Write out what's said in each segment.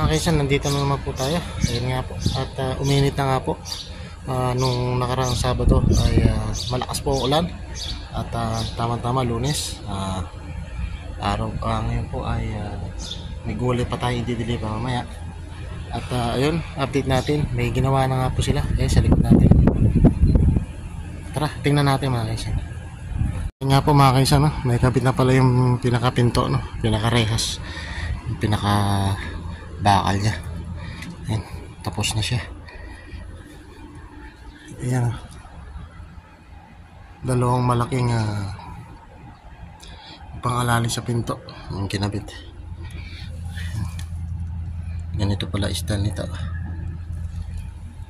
mga kaisan, nandito na naman po tayo. Ayun nga po. At uminit na nga po. Nung nakaraang Sabado ay malakas po ang ulan. At tama-tama Lunes. Araw ngayon po ay may gulay pa tayo i-deliver mamaya. At ayun, update natin. May ginawa na nga po sila. Sa likod natin. Tara, tingnan natin mga kaisan. Ayun nga po mga kaisan, no? May kapit na pala yung pinakapinto, no? Pinakarehas. Yung pinaka bakal niya. Ayan, tapos na siya. Ayan, dalawang malaking pangalali sa pinto yung kinabit. Ganito pala style nito.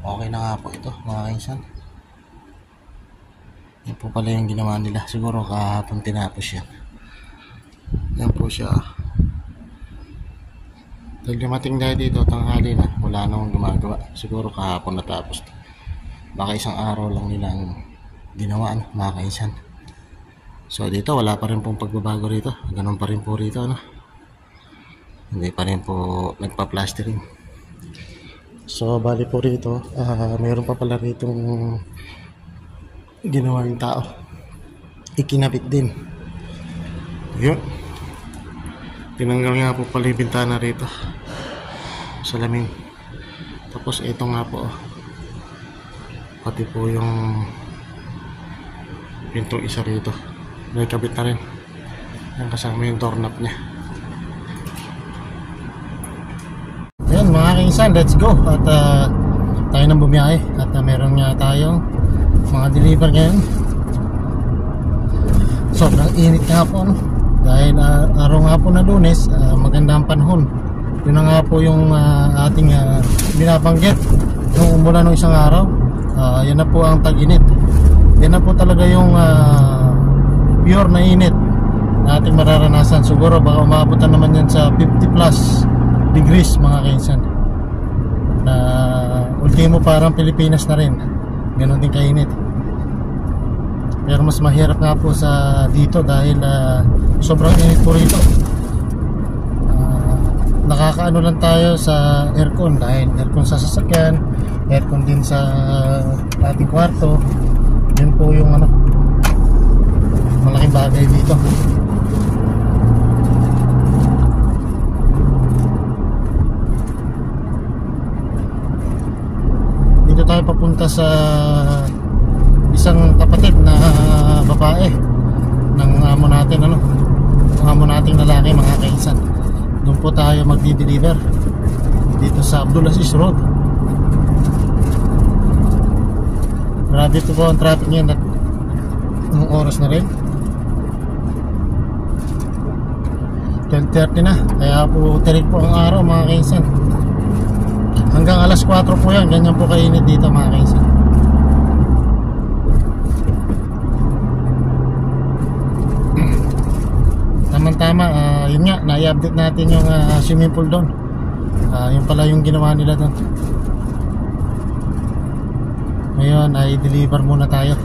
Okay na nga po ito mga kaisan. Yan po pala yung ginawa nila. Siguro kahapon tinapos yan. Yan po siya. Dahil dumating tayo dito tanghali na, wala nang gumagawa. Siguro kahapon natapos. Baka isang araw lang nilang ginawa, mga kaisan. So dito wala pa rin pong pagbabago rito. Ganun pa rin po rito, no? Hindi pa rin po nagpa-plastering. So bali po rito, mayroon pa pala rito ginawa yung tao. Ikinabit din. Yun. Tinanggal nga po pala yung bintana rito. Salamin. Tapos ito nga po, pati po yung pintong isa rito may kabit na rin. Yan, kasama yung doorknob nya. Ayan mga kaisan, let's go. At tayo nang bumiyahe. At meron nga tayong mga deliver ngayon. Sobrang init nga po, no? Dahil araw nga po na Lunes, maganda ang panahon. Yun na nga po yung ating binabanggit nung umulan ng isang araw. Yan na po ang tag-init. Yan na po talaga yung pure na init na ating mararanasan. Siguro baka umaabutan naman yan sa 50 plus degrees mga kaisan. Na ultimo parang Pilipinas na rin. Ganon din kainit. Pero mas mahirap nga po sa dito dahil sobrang init po rito. Nakakaano lang tayo sa aircon dahil aircon sa sasakyan, aircon din sa ating kwarto. Yun po yung malaking bagay dito. Dito tayo papunta sa isang kapatid na babae ng amo natin, ng amo nating lalaki mga kaisan. Doon po tayo magdi-deliver dito sa Abdulaziz Road. Grabe ito po ang traffic ngayon at anong oras na rin, 12:30 na. Kaya po tirik po ang araw mga kaisan. Hanggang alas 4 po yan. Ganyan po kainit dito mga kaisan. Tama, yun nga, na-i-update natin yung swimming pool doon. Yun pala yung ginawa nila doon. Ngayon ay deliver muna tayo.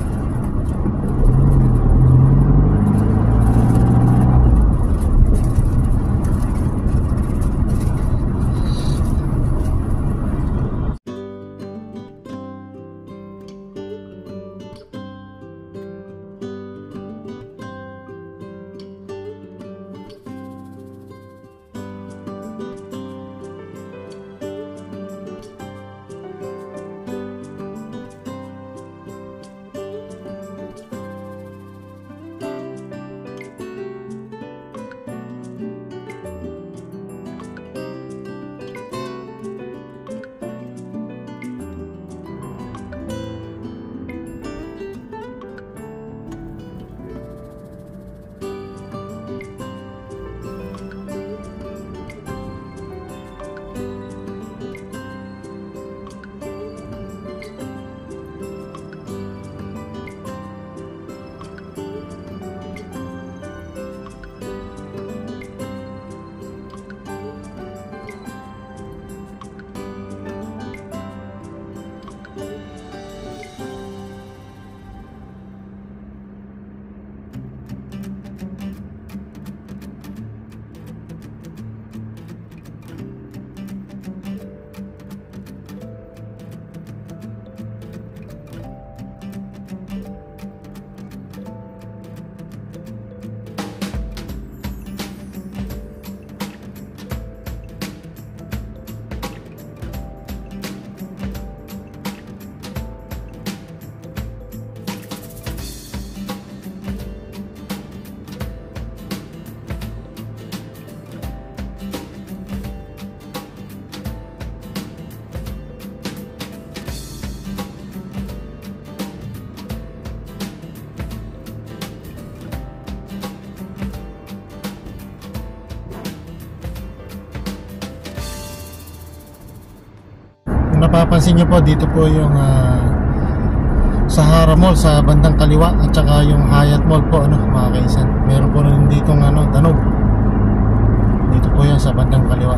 mapapansin nyo po, dito po yung Sahara Mall sa bandang kaliwa, at saka yung Hyatt Mall po, ano, mga kaisan. Meron po rin ditong danog. Dito po yan sa bandang kaliwa.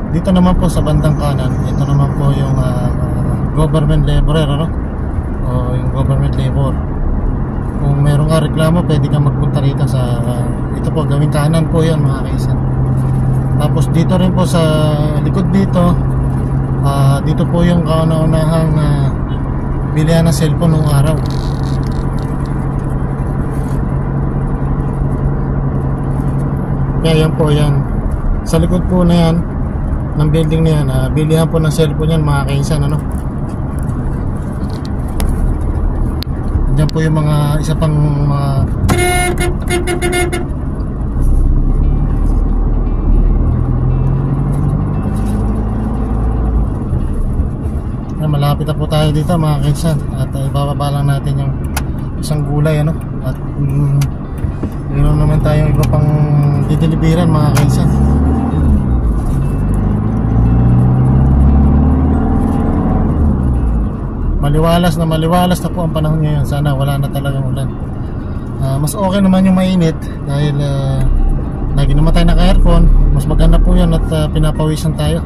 Dito naman po sa bandang kanan, ito naman po yung government laborer, ano, o yung government labor. Kung meron ka reklamo, pwede kang magpunta rito sa ito po, gawing kanan po yan, mga kaisan. Tapos dito rin po sa likod dito, dito po yung kauna-unahang bilihan ng cellphone noong araw. Kaya yan po yan. Sa likod po na yan, ng building na yan, bilihan po ng cellphone yan, mga kaisan, ano. Diyan po yung mga isa pang mga malapit na po tayo dito, mga kaisan, at ibababa lang natin yung isang gulay, ano, at meron naman tayong iba pang dideliveran, mga kaisan. Maliwalas na po ang panahon ngayon. Sana wala na talagang ulan. Mas okay naman yung mainit dahil lagi naman tayo naka-aircon. Mas maganda po yan at pinapawisan tayo.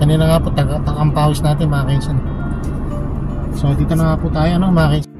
Kanina nga po takang pawis natin, mga kaisan. So dito na nga po tayo, ano, mga kaisan.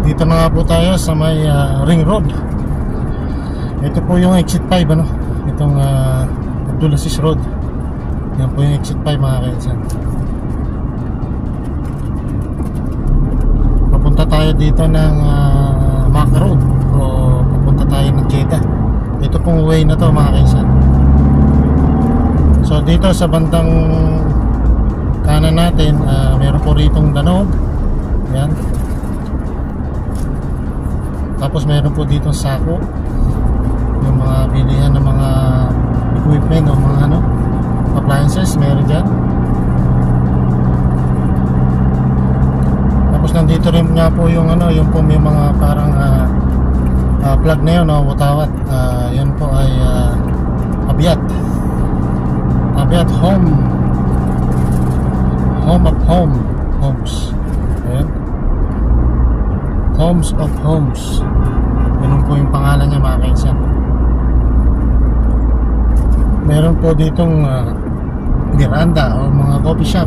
Dito na nga po tayo sa may ring road. Ito po yung exit 5, ano, itong Abdulaziz Road. Yan po yung exit 5, mga kaisan. Papunta tayo dito ng Maka Road, o papunta tayo ng Jeddah. Ito pong way na to, mga kaisan. So dito sa bandang kanan natin, meron po ritong danog. Yan. Tapos meron po dito sako, yung mga bilihan ng mga equipment o mga appliances, meron dyan. Tapos nandito rin nga po yung yung po may mga parang plug na yun, watawat. Yun po ay Abiat Homes. Ayan. Homes of Homes. Ganun po yung pangalan niya, mga kaisan. Meron po ditong veranda o mga coffee shop.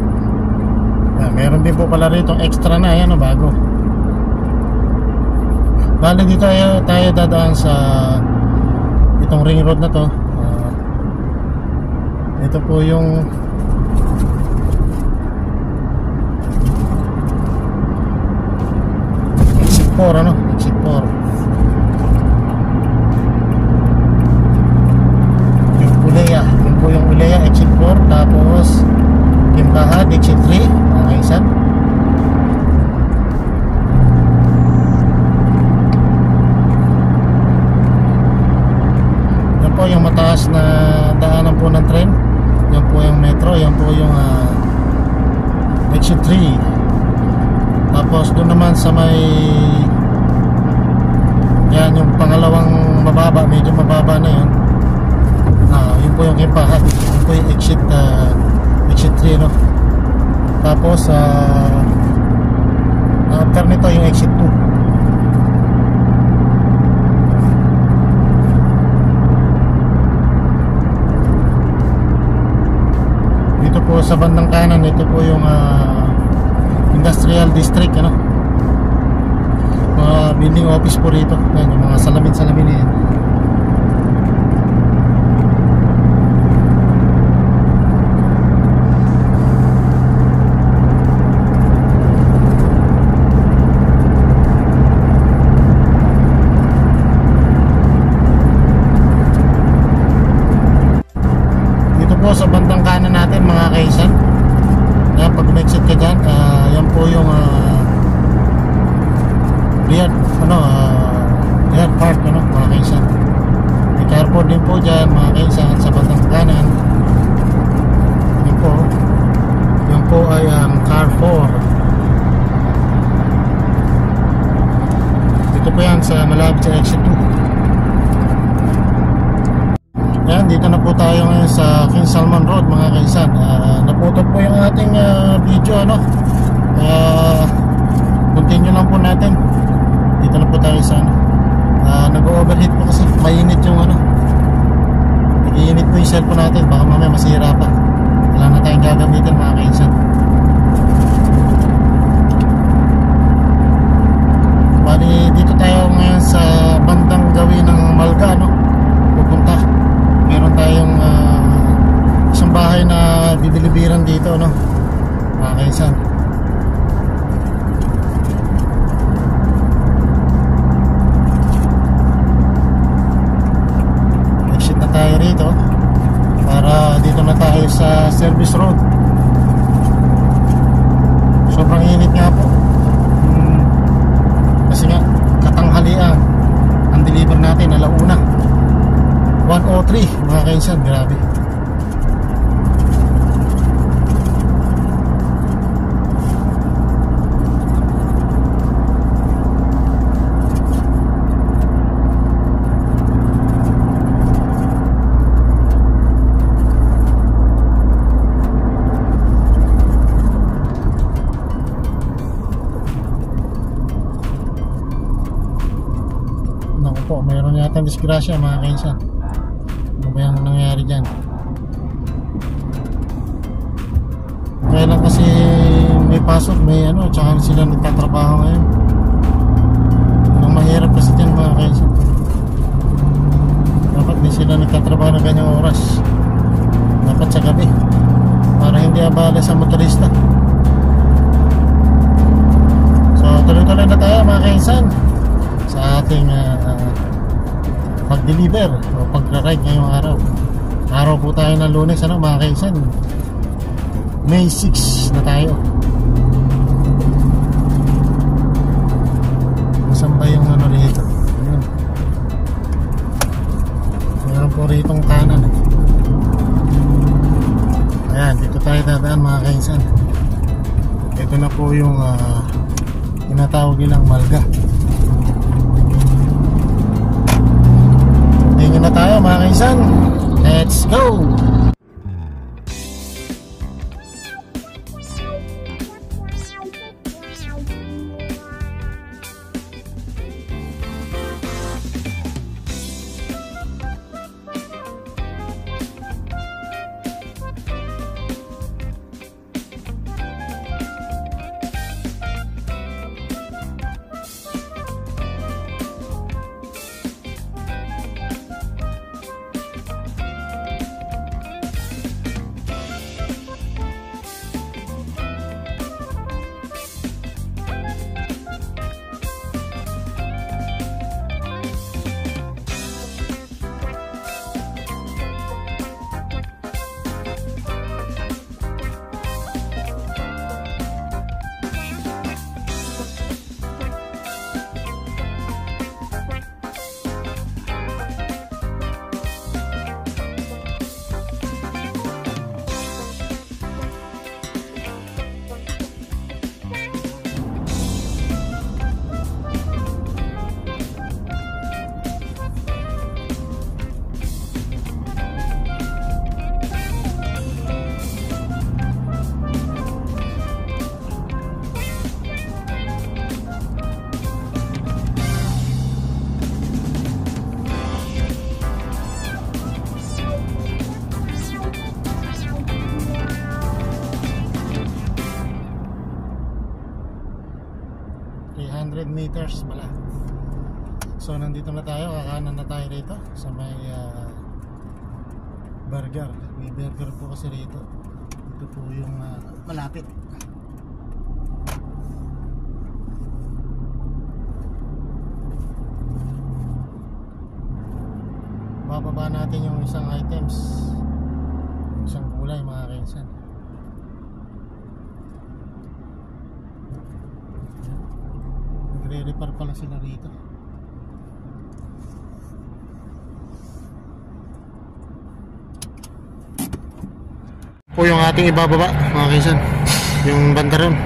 Meron din po pala rito extra na, yan, bago. Bali dito tayo dadaan sa itong ring road na to. Ito po yung exit 4, exit 4. Yung Uleya, yun po yung Uleya, exit 4. Tapos Kimbahad, exit 3, mga kaisan. Yan po yung mataas na daanan po ng tren. Yan po yung metro, yan po yung exit 3. Tapos doon naman sa may, yan yung pangalawang mababa, medyo mababa na yun. Yun po yung Kimpahat. Yun po yung exit 3, no? Tapos after nito yung exit 2. Dito po sa bandang kanan, ito po yung industrial district, ano? Mga building office po rito. Yan, yung mga salamin-salamin na yan. Dito po sa bandang kanan natin, mga kaisan, yan, pag exit ka dyan, yan po yung Riyadh Park, ano, mga kaisan. May carport din po dyan, mga kaisan, sa bandang kanan. Yan po ay Carrefour. Dito po yan sa malapit sa exit 2. Yan, dito na po tayo ngayon sa King Salman Road, mga kaisan. Naputol po yung ating video, ano, kaya continue lang po natin. Dito na po tayo sa nag-overheat po kasi mainit yung nag-iinit po yung cellphone natin, baka mamaya masira pa. Wala na tayong gagamitin, mga kaisan. Bali dito tayo ngayon sa bandang gawin ng Malga, no? Pupunta, meron tayong isang bahay na dideliveran dito, no, mga kaisan. Tayo rito para dito na tayo sa service road. Sobrang init nga po, kasi nga katanghalian ang deliver natin, alauna 1:03, mga kaisan. Grabe. Mayroon yata disgrasya, mga kaisan. Ano ba yung nangyari dyan? Kaya lang kasi may pasok, may tsaka sila nagtatrabaho ngayon. Ang mahirap kasi dyan, mga kaisan. Dapat di sila nagtatrabaho ng ganyang oras. Dapat sa gabi, para hindi abala sa motorista. So tuloy-tuloy na tayo, mga kaisan, sa ating pag-deliver o pag-ride ngayong araw. Araw po tayo ng Lunes, mga kaisan. May 6 na tayo. Saan ba yung rito? Ayun. Meron po ritong kanan. Ayan, dito tayo dadaan, mga kaisan. Ito na po yung tinatawag nilang Malga. Tingin na tayo, mga kaisan. Let's go! meters pala. So nandito na tayo, kakanan na tayo rito sa may burger. May burger po kasi rito. Ito po yung malapit. Bababa natin yung isang items, isang gulay mga kainsan. Nagre-repair pala sila rito. Po yung ating ibababa mga kainsan, yung banda ron,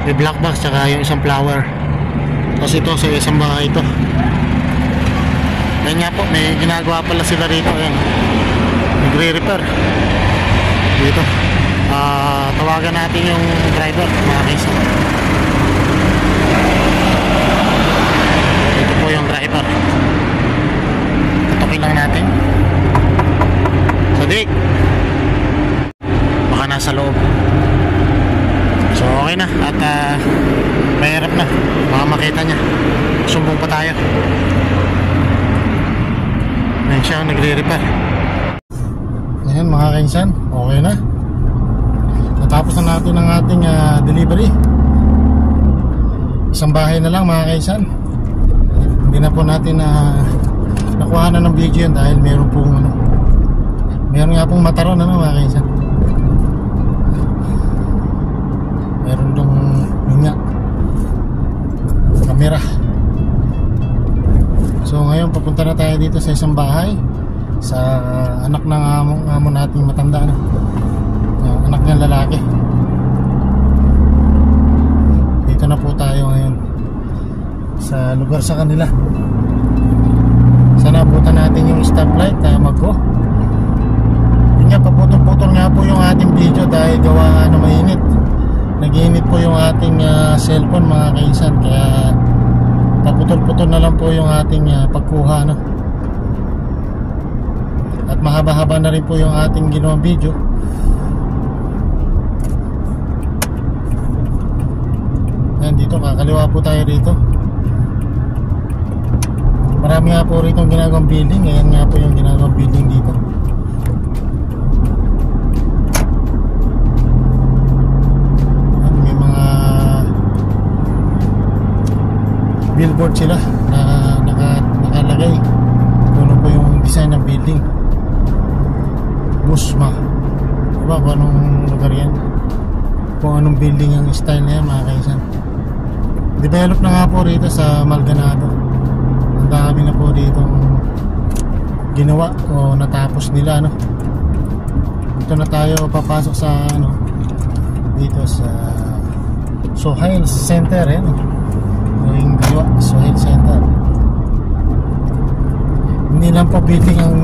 yung black box tsaka yung isang flower. Tapos ito sa isang bahay ito. Ayan nga po, may ginagawa pala sila rito. Ayan, nagre-repair dito. Tawagan natin yung driver mga kainsan. Ito po yung driver. Tutukin lang natin. Sadik, baka nasa loob. So okay na. At mahirap na, baka makita niya. Sumbong pa tayo. Ayan siya, nagre-repair. Ayan mga kainsan, okay na. Natapos na natin ang ating delivery. Isang bahay na lang mga kainsan. Hindi na po natin nakuha na ng video yan dahil meron pong meron nga pong mataron mga kainsan. Meron dong nga kamera. So ngayon papunta na tayo dito sa isang bahay, sa anak ng amo nating matanda na, anak ng lalaki. Dito na po tayo ngayon sa lugar sa kanila. Sana abutan natin yung stoplight na mag-go. Yun nga, paputol-putol nga po yung ating video dahil gawa na mainit. Nag-iinit po yung ating cellphone mga kainsan, kaya paputol-putol na lang po yung ating pagkuha at mahaba-haba na rin po yung ating ginawang video. Yan, dito kakaliwa po tayo rito. Marami nga po rito yung ginagawang building. Ayan nga po yung ginagawang building dito. Billboard sila na nakalagay kung ano po yung design ng building. Busma, diba kung anong lugar yan, kung anong building ang style na yan mga kaisan. Develop na nga po rito sa Malganado. Ang dami na po dito ginawa o natapos nila Dito na tayo papasok sa dito sa Sohail Center yung gawa, Sohail Center. Hindi lang po building ang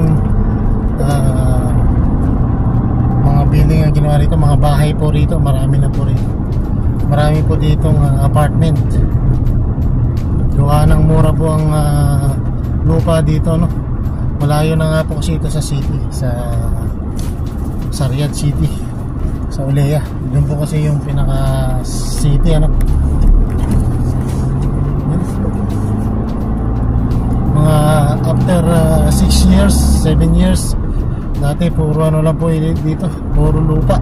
mga building ang ginawa rito, mga bahay po rito, marami na po rito. Marami po ditong apartment. Gawa ng mura po ang lupa dito Malayo na nga po kasi ito sa city, sa Riyadh City, sa Uleya. Doon po kasi yung pinaka city mga after 6 years, 7 years, dati puro lang po dito, puro lupa,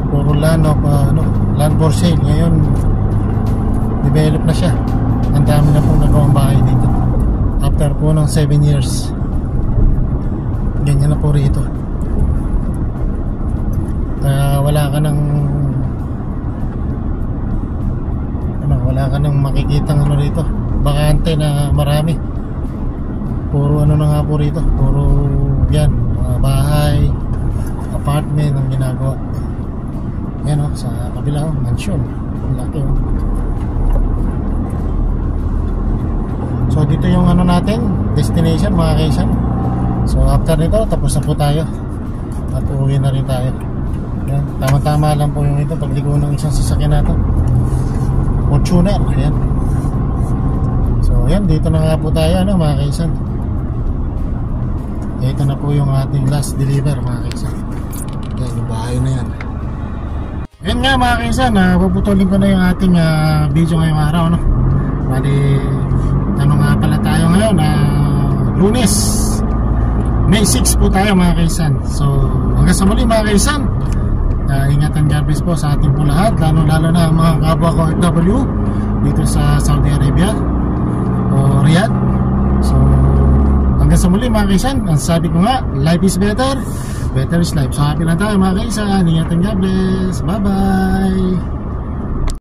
puro land of land for sale. Ngayon develop na siya, ang dami na pong nagawang bahay dito after po ng 7 years. Ganyan na po rito, kaya wala ka nang makikitang rito, bakante na marami. Puro na nga po rito, puro yan, mga bahay, apartment ang ginagawa. Yan sa kabila mansion, laki So dito yung natin, destination mga kaisan. So after nito, tapos na po tayo at uuwi na rin tayo. Yan, tama-tama lang po yung ito, pagligo ng isang sasakyan natin, Fortuner. Ayan. So yan, dito na nga po tayo mga kaisan. Ito na po yung ating last deliver mga kaisan. Yan, yung bahay na yan. Yan nga mga kaisan, puputulin ko na yung ating video ngayong araw Bali, ano nga pala tayo ngayon? Lunes, May 6 po tayo mga kaisan. So hanggang sa muli mga kaisan, ingatan God bless po sa ating po lahat, lalo na ang mga kapwa ko OFW dito sa Saudi Arabia o Riyadh. So hanggang sa muli mga kaisan, ang sabi ko nga, life is better, better is life. So happy lang tayo mga kaisan, ingatan God bless, bye bye.